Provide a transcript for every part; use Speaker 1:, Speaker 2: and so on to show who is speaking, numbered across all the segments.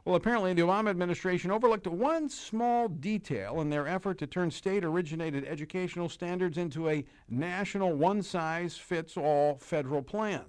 Speaker 1: Well, apparently the Obama administration overlooked one small detail in their effort to turn state-originated educational standards into a national one-size-fits-all federal plan.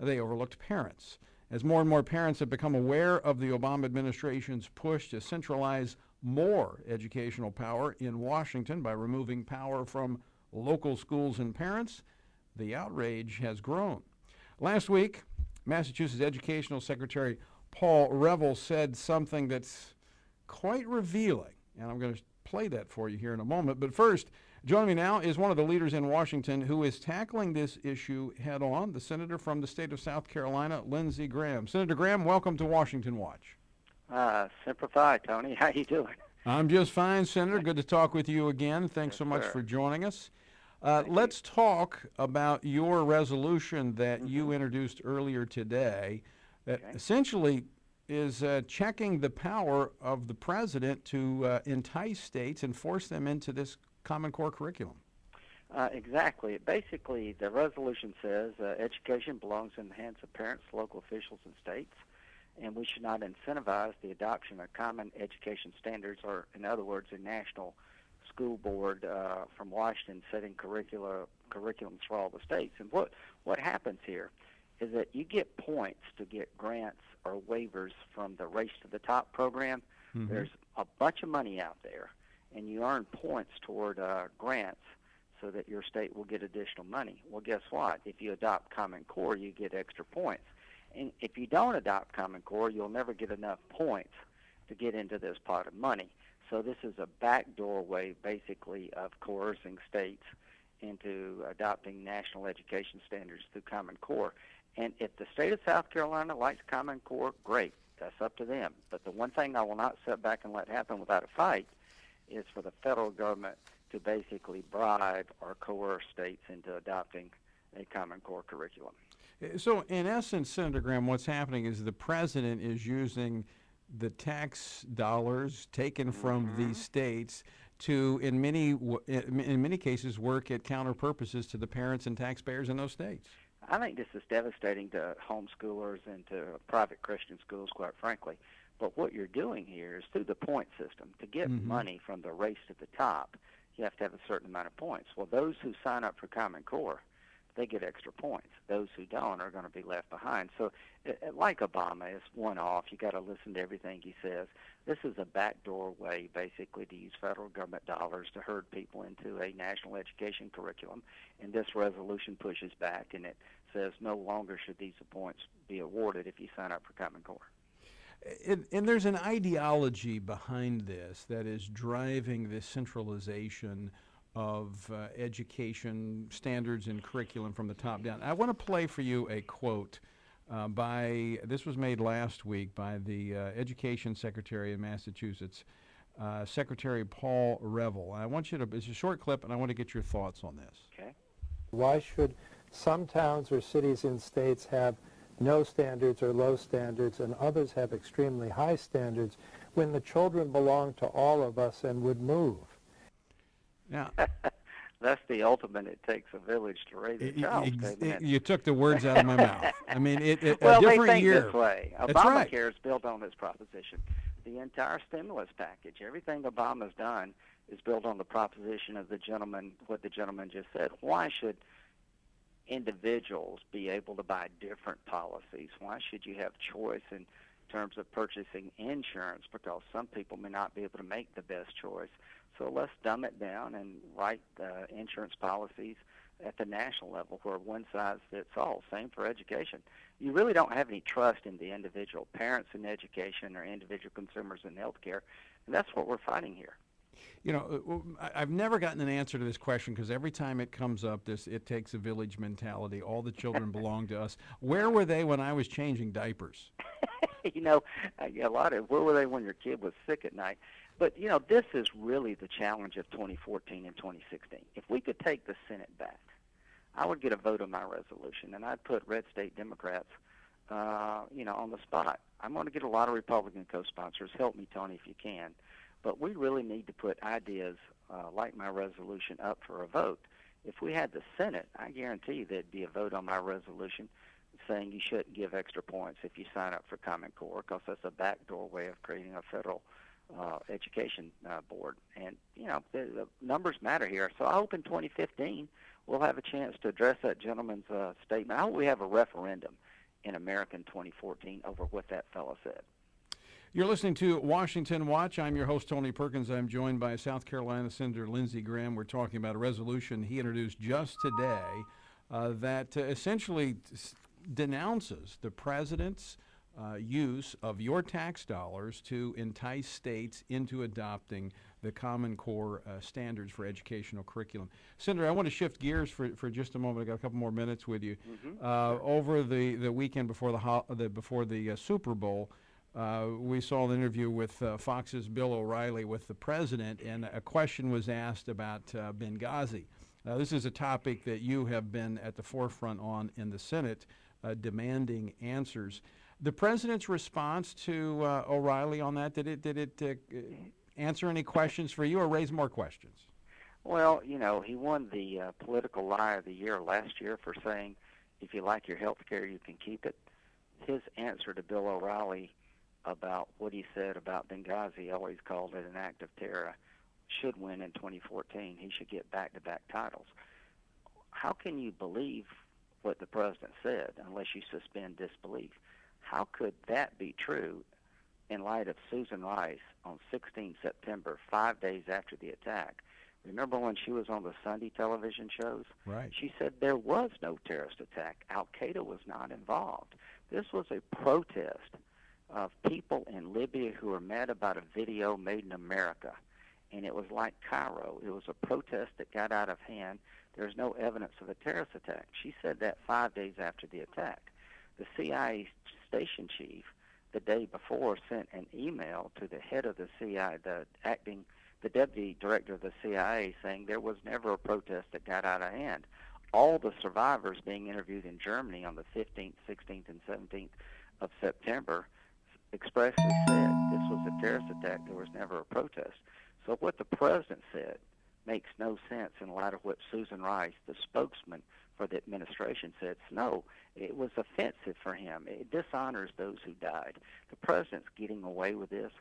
Speaker 1: They overlooked parents. As more and more parents have become aware of the Obama administration's push to centralize more educational power in Washington by removing power from local schools and parents, the outrage has grown. Last week, Massachusetts Educational Secretary Paul Reville said something that's quite revealing, and I'm going to play that for you here in a moment. But first, joining me now is one of the leaders in Washington who is tackling this issue head on, the senator from the state of South Carolina, Lindsey Graham. Senator Graham, welcome to Washington Watch.
Speaker 2: Semper Fi, Tony. How you doing?
Speaker 1: I'm just fine, Senator. Good to talk with you again. Thanks so much for joining us. Let's talk about your resolution that you introduced earlier today that essentially is checking the power of the president to entice states and force them into this Common Core curriculum.
Speaker 2: Exactly. Basically, the resolution says education belongs in the hands of parents, local officials, and states, and we should not incentivize the adoption of common education standards, or in other words, a national school board from Washington setting curriculums for all the states. And what happens here is that you get points to get grants or waivers from the Race to the Top program. There's a bunch of money out there, and you earn points toward grants so that your state will get additional money. Well, guess what? If you adopt Common Core, you get extra points. And if you don't adopt Common Core, you'll never get enough points to get into this pot of money. So this is a backdoor way, basically, of coercing states into adopting national education standards through Common Core. And if the state of South Carolina likes Common Core, great. That's up to them. But the one thing I will not sit back and let happen without a fight is for the federal government to basically bribe or coerce states into adopting a Common Core curriculum.
Speaker 1: So in essence, Senator Graham, what's happening is the president is using the tax dollars taken from these states to, in many cases, work at counter purposes to the parents and taxpayers in those states.
Speaker 2: I think this is devastating to homeschoolers and to private Christian schools, quite frankly. But what you're doing here is through the point system. To get money from the Race to the Top, you have to have a certain amount of points. Well, those who sign up for Common Core, they get extra points. Those who don't are going to be left behind. So, like Obama, it's one-off. You got to listen to everything he says. This is a backdoor way, basically, to use federal government dollars to herd people into a national education curriculum. And this resolution pushes back, and it says no longer should these points be awarded if you sign up for Common Core.
Speaker 1: And there's an ideology behind this that is driving this centralization of education standards and curriculum from the top down. I want to play for you a quote this was made last week by the Education Secretary in Massachusetts, Secretary Paul Reville. I want you to, it's a short clip, and I want to get your thoughts on this.
Speaker 2: Okay.
Speaker 3: Why should some towns or cities in states have no standards or low standards, and others have extremely high standards, when the children belong to all of us and would move?
Speaker 1: Now,
Speaker 2: that's the ultimate. It takes a village to raise a child.
Speaker 1: You took the words out of my mouth. I mean,
Speaker 2: well,
Speaker 1: a different
Speaker 2: they think
Speaker 1: year.
Speaker 2: This way. Obamacare is built on this proposition. The entire stimulus package, everything Obama's done, is built on the proposition of what the gentleman just said. Why should individuals be able to buy different policies? Why should you have choice in terms of purchasing insurance? Because some people may not be able to make the best choice. So let's dumb it down and write insurance policies at the national level where one size fits all. Same for education. You really don't have any trust in the individual parents in education or individual consumers in healthcare, and that's what we're fighting here.
Speaker 1: You know, I've never gotten an answer to this question because every time it comes up, it takes a village mentality. All the children belong to us. Where were they when I was changing diapers?
Speaker 2: You know, where were they when your kid was sick at night? But, you know, this is really the challenge of 2014 and 2016. If we could take the Senate back, I would get a vote on my resolution, and I'd put red state Democrats, on the spot. I'm going to get a lot of Republican co-sponsors. Help me, Tony, if you can. But we really need to put ideas like my resolution up for a vote. If we had the Senate, I guarantee you there'd be a vote on my resolution saying you shouldn't give extra points if you sign up for Common Core because that's a backdoor way of creating a federal education board. And, the numbers matter here. So I hope in 2015 we'll have a chance to address that gentleman's statement. I hope we have a referendum in America in 2014 over what that fellow said.
Speaker 1: You're listening to Washington Watch. I'm your host, Tony Perkins. I'm joined by South Carolina Senator Lindsey Graham. We're talking about a resolution he introduced just today that essentially denounces the president's use of your tax dollars to entice states into adopting the Common Core standards for educational curriculum. Senator, I want to shift gears for just a moment. I got a couple more minutes with you. Over the weekend before the Super Bowl, we saw an interview with Fox's Bill O'Reilly with the president, and a question was asked about Benghazi. This is a topic that you have been at the forefront on in the Senate, demanding answers. The president's response to O'Reilly on that, did it answer any questions for you or raise more questions?
Speaker 2: Well, he won the Political Lie of the Year last year for saying, if you like your health care, you can keep it. His answer to Bill O'Reilly about what he said about Benghazi, always called it an act of terror, should win in 2014. He should get back-to-back titles. How can you believe what the president said unless you suspend disbelief? How could that be true in light of Susan Rice on 16 September, 5 days after the attack? Remember when she was on the Sunday television shows?
Speaker 1: Right.
Speaker 2: She said there was no terrorist attack. Al-Qaeda was not involved. This was a protest of people in Libya who were mad about a video made in America. And it was like Cairo. It was a protest that got out of hand. There's no evidence of a terrorist attack. She said that 5 days after the attack. The CIA station chief the day before sent an email to the head of the CIA, the deputy director of the CIA, saying there was never a protest that got out of hand. All the survivors being interviewed in Germany on the 15th, 16th, and 17th of September expressly said this was a terrorist attack. There was never a protest. So what the president said makes no sense in light of what Susan Rice, the spokesman for the administration, said. No, it was offensive for him. It dishonors those who died. The president's getting away with this.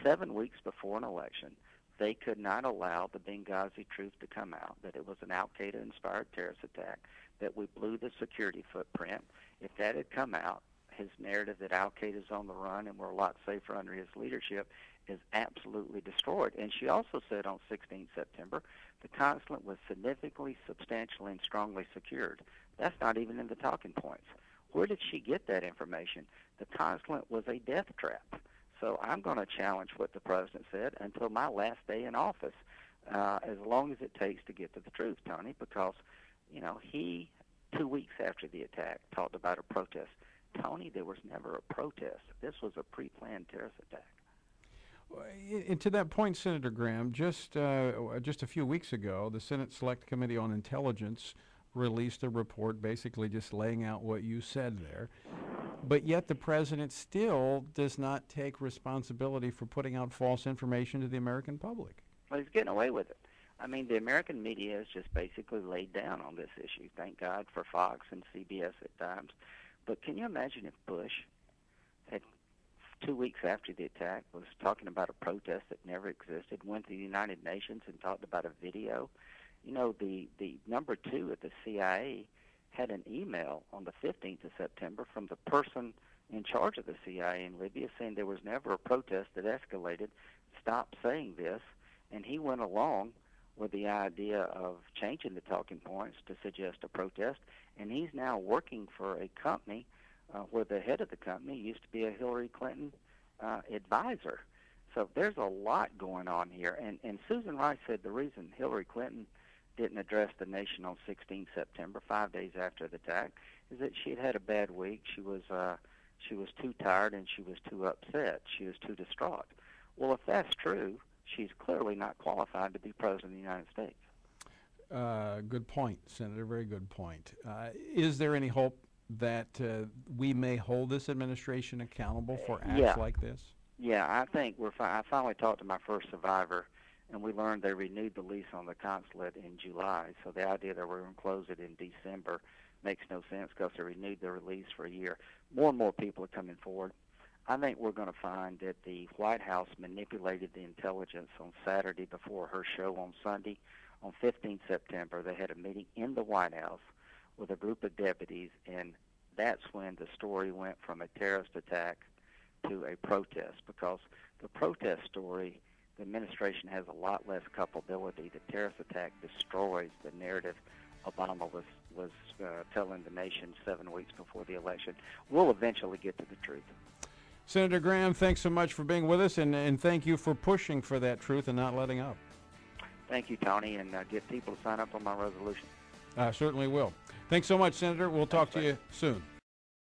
Speaker 2: 7 weeks before an election, they could not allow the Benghazi truth to come out, that it was an al-Qaeda-inspired terrorist attack, that we blew the security footprint. If that had come out, his narrative that al-Qaeda's on the run and we're a lot safer under his leadership is absolutely destroyed. And she also said on 16 September, the consulate was significantly, substantially, and strongly secured. That's not even in the talking points. Where did she get that information? The consulate was a death trap. So I'm going to challenge what the president said until my last day in office, as long as it takes to get to the truth, Tony, because, he, 2 weeks after the attack, talked about a protest. Tony, there was never a protest. This was a pre-planned terrorist attack.
Speaker 1: And to that point, Senator Graham, just a few weeks ago, the Senate Select Committee on Intelligence released a report basically just laying out what you said there. But yet the president still does not take responsibility for putting out false information to the American public.
Speaker 2: Well, he's getting away with it. I mean, the American media has just basically laid down on this issue. Thank God for Fox and CBS at times. But can you imagine if Bush had 2 weeks after the attack was talking about a protest that never existed, went to the United Nations and talked about a video? The number two at the CIA had an email on the 15th of September from the person in charge of the CIA in Libya saying there was never a protest that escalated. Stop saying this. And he went along with the idea of changing the talking points to suggest a protest. And he's now working for a company where the head of the company used to be a Hillary Clinton advisor. So there's a lot going on here. And Susan Rice said the reason Hillary Clinton didn't address the nation on 16 September, 5 days after the attack, is that she had had a bad week. She was too tired and she was too upset. She was too distraught. Well, if that's true, she's clearly not qualified to be president of the United States.
Speaker 1: Good point, Senator. Very good point. Is there any hope that we may hold this administration accountable for acts like this?
Speaker 2: Yeah, I think I finally talked to my first survivor, and we learned they renewed the lease on the consulate in July. So the idea that we're going to close it in December makes no sense because they renewed their release for a year. More and more people are coming forward. I think we're going to find that the White House manipulated the intelligence on Saturday before her show on Sunday. On 15 September, they had a meeting in the White House with a group of deputies, and that's when the story went from a terrorist attack to a protest, because the protest story, the administration has a lot less culpability. The terrorist attack destroys the narrative Obama was telling the nation 7 weeks before the election. We'll eventually get to the truth.
Speaker 1: Senator Graham, thanks so much for being with us, and thank you for pushing for that truth and not letting up.
Speaker 2: Thank you, Tony, and get people to sign up on my resolution.
Speaker 1: I certainly will. Thanks so much, Senator. We'll talk to you soon.